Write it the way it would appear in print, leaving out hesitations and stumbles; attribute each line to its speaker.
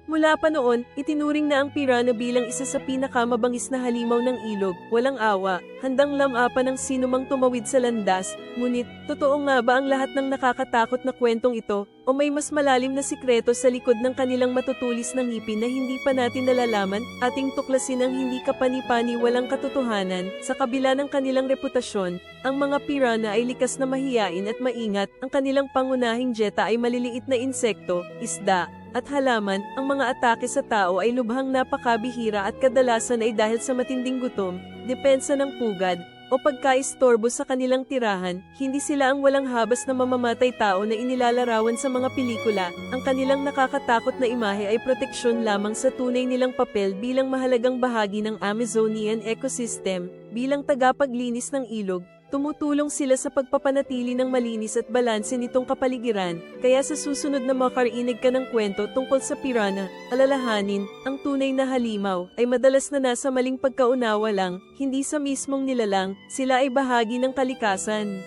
Speaker 1: Mula pa noon, itinuring na ang piranha bilang isa sa pinakamabangis na halimaw ng ilog, walang awa, handang lamapan ng sinumang tumawid sa landas. Ngunit, totoo nga ba ang lahat ng nakakatakot na kwentong ito, o may mas malalim na sikreto sa likod ng kanilang matutulis na ngipin na hindi pa natin nalalaman? Ating tuklasin ang hindi kapani-pani walang katotohanan. Sa kabila ng kanilang reputasyon, ang mga piranha ay likas na mahiyain at maingat. Ang kanilang pangunahing dieta ay maliliit na insekto, isda, at halaman. Ang mga atake sa tao ay lubhang napakabihira at kadalasan ay dahil sa matinding gutom, depensa ng pugad, o pagkaistorbo sa kanilang tirahan. Hindi sila ang walang habas na mamamatay tao na inilalarawan sa mga pelikula. Ang kanilang nakakatakot na imahe ay proteksyon lamang sa tunay nilang papel bilang mahalagang bahagi ng Amazonian ecosystem. Bilang tagapaglinis ng ilog, tumutulong sila sa pagpapanatili ng malinis at balanse nitong kapaligiran. Kaya sa susunod na makarinig ka ng kwento tungkol sa piranha, alalahanin, ang tunay na halimaw ay madalas na nasa maling pagkaunawa lang, hindi sa mismong nilalang. Sila ay bahagi ng kalikasan.